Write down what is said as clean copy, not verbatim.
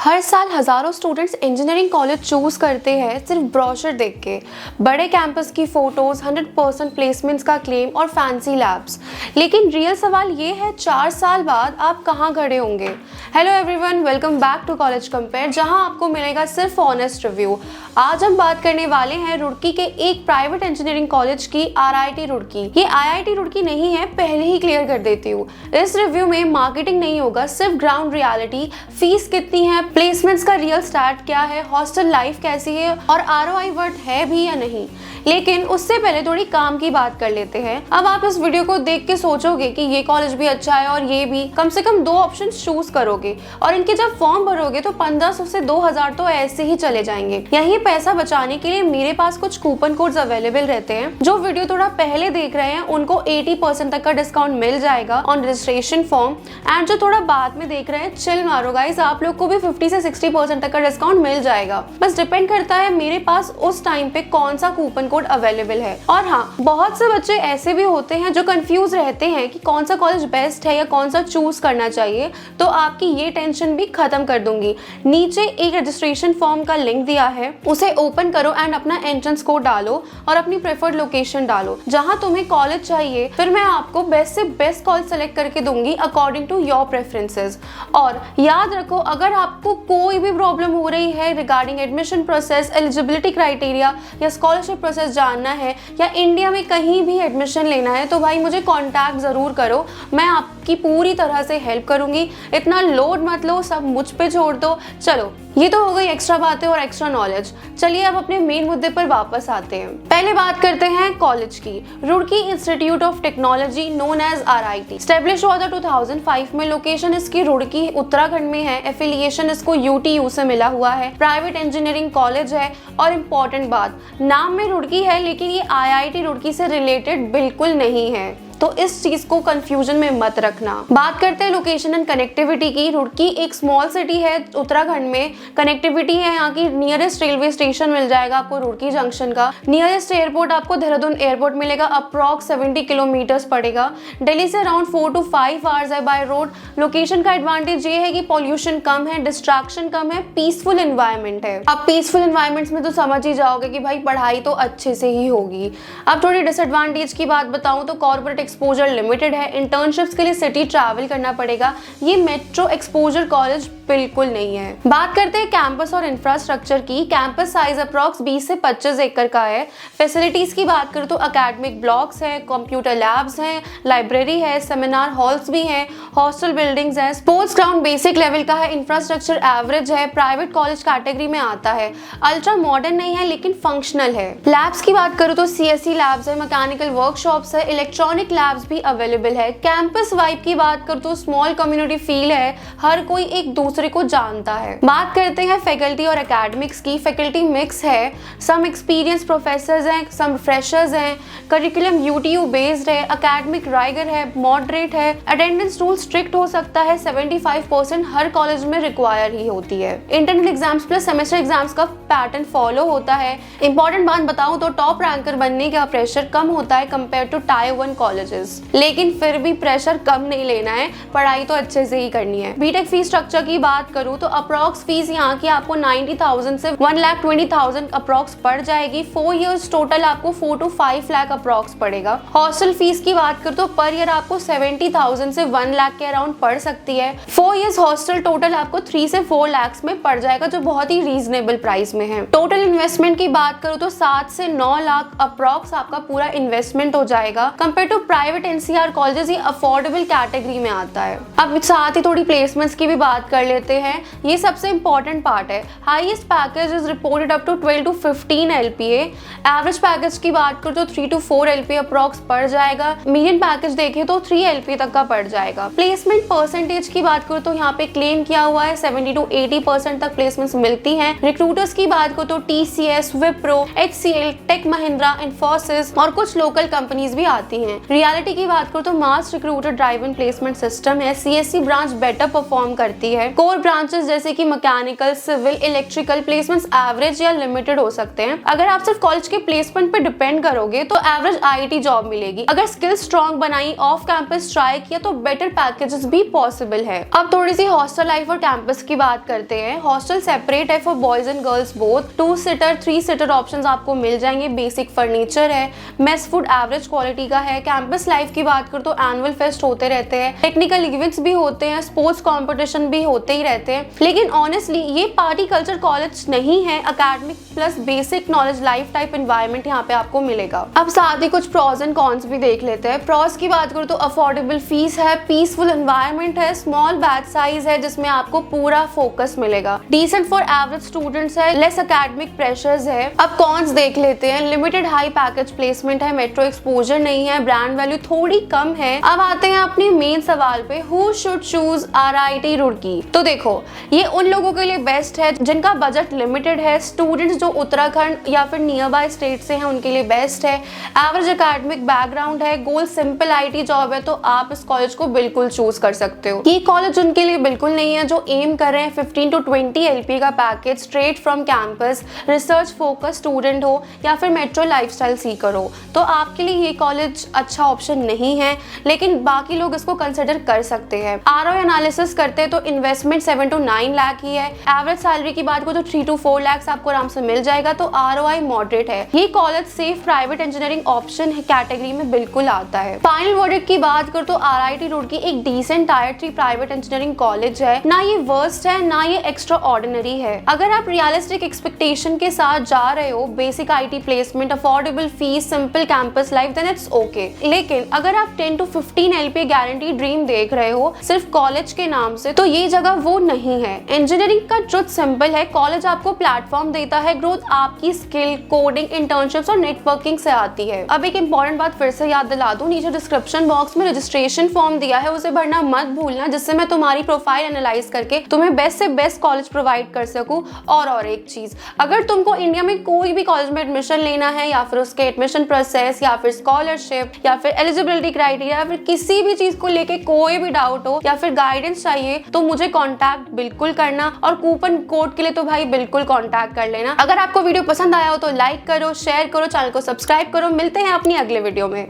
हर साल हजारों students engineering college choose करते हैं सिर्फ ब्रोशर देख के। बड़े कैंपस की फोटोज, 100% प्लेसमेंट्स का क्लेम और फैंसी लैब्स। लेकिन रियल सवाल ये है, 4 साल बाद आप कहाँ खड़े होंगे। Hello everyone, welcome back to college compare, जहां आपको मिलेगा सिर्फ ऑनेस्ट रिव्यू। आज हम बात करने वाले हैं रुड़की के एक प्राइवेट इंजीनियरिंग कॉलेज की, आरआईटी रुड़की। ये आईआईटी रुड़की नहीं है, पहले ही क्लियर कर देती हूँ। इस रिव्यू में मार्केटिंग नहीं होगा, सिर्फ ग्राउंड रियलिटी, फीस कितनी है, प्लेसमेंट्स का रियल स्टार्ट क्या है, हॉस्टल लाइफ कैसी है और आरओआई वर्थ है भी या नहीं। लेकिन उससे पहले थोड़ी काम की बात कर लेते हैं। अब आप इस वीडियो को देख के सोचोगे कि ये कॉलेज भी अच्छा है और ये भी, कम से कम 2 ऑप्शन चूज करोगे और इनके जब फॉर्म भरोगे तो 1500 से 2000 तो ऐसे ही चले जाएंगे। यही पैसा बचाने के लिए मेरे पास कुछ कूपन कोड्स अवेलेबल रहते हैं। जो वीडियो थोड़ा पहले देख रहे हैं उनको 80% तक का डिस्काउंट मिल जाएगा ऑन रजिस्ट्रेशन फॉर्म, एंड जो थोड़ा बाद में देख रहे हैं, चिल मारो गाइस, आप लोग को भी 50 से 60% तक का डिस्काउंट मिल जाएगा। बस डिपेंड करता है मेरे पास उस टाइम पे कौन सा कूपन कोड अवेलेबल है। और हाँ, बहुत से बच्चे ऐसे भी होते हैं जो कंफ्यूज रहते हैं कि कौन सा कॉलेज बेस्ट है या कौन सा चूज करना चाहिए, तो आपकी ये टेंशन भी खत्म कर दूंगी। नीचे एक रजिस्ट्रेशन फॉर्म का लिंक दिया है, उसे ओपन करो एंड अपना एंट्रेंस कोड डालो और अपनी प्रेफर्ड लोकेशन डालो जहां तुम्हें कॉलेज चाहिए। फिर मैं आपको बेस्ट से बेस्ट कॉलेज सेलेक्ट करके दूंगी अकॉर्डिंग टू योर प्रेफरेंसेस। और याद रखो, अगर आपको कोई भी प्रॉब्लम हो रही है regarding admission process, eligibility criteria या स्कॉलरशिप प्रोसेस जानना है या इंडिया में कहीं भी एडमिशन लेना है, तो भाई मुझे कांटेक्ट जरूर करो, मैं आपकी पूरी तरह से हेल्प करूंगी। इतना लोड मत लो, सब मुझ पे छोड़ दो। चलो, ये तो हो गई एक्स्ट्रा बातें और एक्स्ट्रा नॉलेज। चलिए अब अपने मेन मुद्दे पर वापस आते हैं। पहले बात करते हैं कॉलेज की। Roorkee institute of technology known as RIT established हुआ था 2005 में। लोकेशन इसकी रुड़की उत्तराखंड में है। एफिलिएशन इसको यूटीयू से मिला हुआ है। प्राइवेट इंजीनियरिंग कॉलेज है। और इम्पोर्टेंट बात, नाम में रुड़की है लेकिन ये आईआईटी रुड़की से रिलेटेड बिल्कुल नहीं है, तो इस चीज को कंफ्यूजन में मत रखना। बात करते हैं लोकेशन एंड कनेक्टिविटी की। रुड़की एक स्मॉल सिटी है उत्तराखंड में। कनेक्टिविटी है यहाँ की, नियरेस्ट रेलवे स्टेशन मिल जाएगा आपको रुड़की जंक्शन का। नियरेस्ट एयरपोर्ट आपको देहरादून एयरपोर्ट मिलेगा, अप्रॉक्स 70 किलोमीटर्स पड़ेगा। दिल्ली से अराउंड 4 to 5 आवर्स है बाय रोड। लोकेशन का एडवांटेज ये है कि पॉल्यूशन कम है, डिस्ट्रैक्शन कम है, पीसफुल एनवायरनमेंट है। अब पीसफुल एनवायरनमेंट्स में तो समझ ही जाओगे कि भाई पढ़ाई तो अच्छे से ही होगी। अब थोड़ी डिसएडवांटेज की बात बताऊं तो कॉर्पोरेट एक्सपोजर लिमिटेड है। इंटर्नशिप्स के लिए सिटी ट्रैवल करना पड़ेगा। ये मेट्रो एक्सपोजर कॉलेज बिल्कुल नहीं है। बात करते हैं कैंपस और इंफ्रास्ट्रक्चर की। कैंपस साइज अप्रॉक्स 20 से 25 एकड़ का है। फैसिलिटीज की बात करूँ तो अकेडमिक ब्लॉक्स है, कंप्यूटर लैब्स हैं, लाइब्रेरी है, सेमिनार हॉल्स भी हैं, हॉस्टल बिल्डिंग्स हैं, स्पोर्ट्स ग्राउंड बेसिक लेवल का है, इंफ्रास्ट्रक्चर एवरेज है, प्राइवेट कॉलेज कैटेगरी में आता है। अल्ट्रा मॉडर्न नहीं है लेकिन फंक्शनल है। लैब्स की बात करूँ तो सीएससी लैब्स है, मैकेनिकल वर्कशॉप्स है, इलेक्ट्रॉनिक लैब्स भी अवेलेबल है। कैंपस वाइब की बात करूँ तो स्मॉल कम्युनिटी फील है, हर कोई एक दूसरे को जानता है। बात करते हैं फैकल्टी और एकेडमिक्स की। फैकल्टी मिक्स है, सम एक्सपीरियंस प्रोफेसर्स हैं, सम फ्रेशर्स हैं। करिकुलम यूटीयू बेस्ड है, एकेडमिक राइगर है, मॉडरेट है। अटेंडेंस रूल स्ट्रिक्ट हो सकता है, 75% हर कॉलेज में रिक्वायर ही होती है। Internal exams plus semester exams का पैटर्न फॉलो होता है। इंपॉर्टेंट बात बताऊं तो टॉप रैंकर बनने का प्रेशर कम होता है कंपेयर टू टायर 1 कॉलेजेस, लेकिन फिर भी प्रेशर कम नहीं लेना है, पढ़ाई तो अच्छे से ही करनी है। बीटेक फीस स्ट्रक्चर की बात करूं तो अप्रॉक्स फीस यहाँ की आपको 90,000 से 1,20,000 अप्रॉक्स पड़ जाएगी। 4 इयर्स टोटल आपको 4 to 5 लाख अप्रॉक्स पड़ेगा। हॉस्टल फीस की बात करूं तो पर ईयर आपको 70,000 से 1 लाख के अराउंड पड़ सकती है। 4 इयर्स हॉस्टल टोटल आपको 3 से 4 लाख में पड़ जाएगा, जो बहुत ही रीजनेबल प्राइस में है। टोटल इन्वेस्टमेंट की बात करूं तो 7 से 9 लाख अप्रॉक्स आपका पूरा इन्वेस्टमेंट हो जाएगा। Compare to private NCR colleges ये अफोर्डेबल कैटेगरी में आता है। अब साथ ही थोड़ी प्लेसमेंट्स की भी बात कर लेते हैं। ये सबसे इंपॉर्टेंट पार्ट है। Highest package is reported up to 12 to 15 LPA। Average package की बात करो तो 3 to 4 LPA अप्रॉक्स पड़ जाएगा। मीडियन पैकेज देखें तो 3 LPA तक का पड़ जाएगा। प्लेसमेंट परसेंटेज की बात करो तो यहाँ पे क्लेम किया हुआ है 70 to 80% तक प्लेसमेंट्स मिलती हैं। रिक्रूटर्स की बात करो तो TCS, Wipro, HCL, tech Mahindra, Infosys और कुछ लोकल कंपनीज भी आती हैं। रियलिटी की बात करूँ तो mass recruiter driven placement system है, CSC ब्रांच बेटर परफॉर्म करती है। कोर ब्रांचेस जैसे कि mechanical, civil, electrical placements average या लिमिटेड हो सकते हैं। अगर आप सिर्फ कॉलेज के प्लेसमेंट पे डिपेंड करोगे तो एवरेज IIT जॉब मिलेगी। अगर स्किल स्ट्रॉन्ग बनाई, ऑफ कैंपस ट्राई किया तो बेटर पैकेजेस भी पॉसिबल है। अब थोड़ी सी हॉस्टल लाइफ और कैंपस की बात करते हैं। हॉस्टल सेपरेट है for boys and girls both. 2 seater 3 seater options आपको मिल जाएंगे। बेसिक फर्नीचर है, मेस फूड एवरेज क्वालिटी का है। कैंपस लाइफ की बात करूँ तो एनुअल फेस्ट होते रहते हैं, टेक्निकल इवेंट्स भी होते हैं, स्पोर्ट्स कंपटीशन भी होते ही रहते हैं। लेकिन ऑनेस्टली ये पार्टी कल्चर कॉलेज नहीं है। Academic plus basic knowledge life type environment यहाँ पे आपको मिलेगा। अब साथ ही कुछ प्रॉस एंड कॉन्स भी देख लेते हैं। प्रॉस की बात करूँ तो अफोर्डेबल फीस है, पीसफुल एनवायरनमेंट है, स्मॉल बैच साइज है जिसमें आपको पूरा फोकस मिलेगा, डिसेंट फॉर एवरेज स्टूडेंट्स है, लेस एकेडमिक प्रेशर्स है। अब कॉन्स देख लेते हैं। लिमिटेड हाई पैकेज प्लेसमेंट है, मेट्रो एक्सपोजर नहीं है, ब्रांड वैल्यू थोड़ी कम है। अब आते हैं अपने मेन सवाल पे, who should choose RIT Roorkee. तो देखो ये उन लोगों के लिए बेस्ट है जिनका बजट लिमिटेड है, स्टूडेंट्स जो उत्तराखंड या फिर नियर बाय स्टेट से हैं उनके लिए बेस्ट है, एवरेज एकेडमिक बैकग्राउंड है, गोल सिंपल IT जॉब है, तो आप इस कॉलेज को बिल्कुल चूज कर सकते हो। ये कॉलेज उनके लिए बिल्कुल नहीं है जो एम कर रहे हैं 15 to 20 LP का package straight from campus, research focus student हो या फिर मेट्रो लाइफस्टाइल सीकर हो, तो आपके लिए ये कॉलेज अच्छा ऑप्शन नहीं है। लेकिन बाकी लोग इसको कंसिडर कर सकते हैं। ROI एनालिसिस करते हैं तो इन्वेस्टमेंट 7 to 9 लाख ही है। एवरेज सैलरी की बात करो तो 3 to 4 लाख आपको आराम से मिल जाएगा, तो ROI मॉडरेट है। ये college safe private engineering option category में बिल्कुल आता है। फाइनल वर्डिक्ट की बात करो तो RIT रुड़की एक decent Tier 3 private engineering college है। ना ये वर्स्ट है ना ये एक्स्ट्रा ऑर्डिनरी है। अगर आप रियलिस्टिक एक्सपेक्टेशन के साथ जा रहे हो, basic IT placement, affordable fees, simple campus life, then it's okay. लेकिन अगर आप 10 to 15 LP गारंटी ड्रीम देख रहे हो सिर्फ कॉलेज के नाम से, तो ये जगह वो नहीं है। इंजीनियरिंग का ट्रुथ सिंपल है, कॉलेज आपको प्लेटफॉर्म देता है, ग्रोथ आपकी स्किल, कोडिंग, इंटर्नशिप्स और नेटवर्किंग से आती है। अब एक इंपॉर्टेंट बात फिर से याद दिला दूं, नीचे डिस्क्रिप्शन बॉक्स में रजिस्ट्रेशन फॉर्म दिया है, उसे भरना मत भूलना, जिससे मैं तुम्हारी प्रोफाइल एनालाइज करके तुम्हें बेस्ट से बेस्ट कॉलेज प्रोवाइड कर सकूं। और एक चीज, अगर तुमको इंडिया में कोई भी कॉलेज में एडमिशन लेना है या फिर उसके एडमिशन प्रोसेस या फिर स्कॉलरशिप या फिर एलिजिबिलिटी क्राइटेरिया या फिर किसी भी चीज को लेके कोई भी डाउट हो या फिर गाइडेंस चाहिए, तो मुझे कांटेक्ट बिल्कुल करना, और कूपन कोड के लिए तो भाई बिल्कुल कांटेक्ट कर लेना। अगर आपको वीडियो पसंद आया हो तो लाइक करो, शेयर करो, चैनल को सब्सक्राइब करो। मिलते हैं अपनी अगले वीडियो में।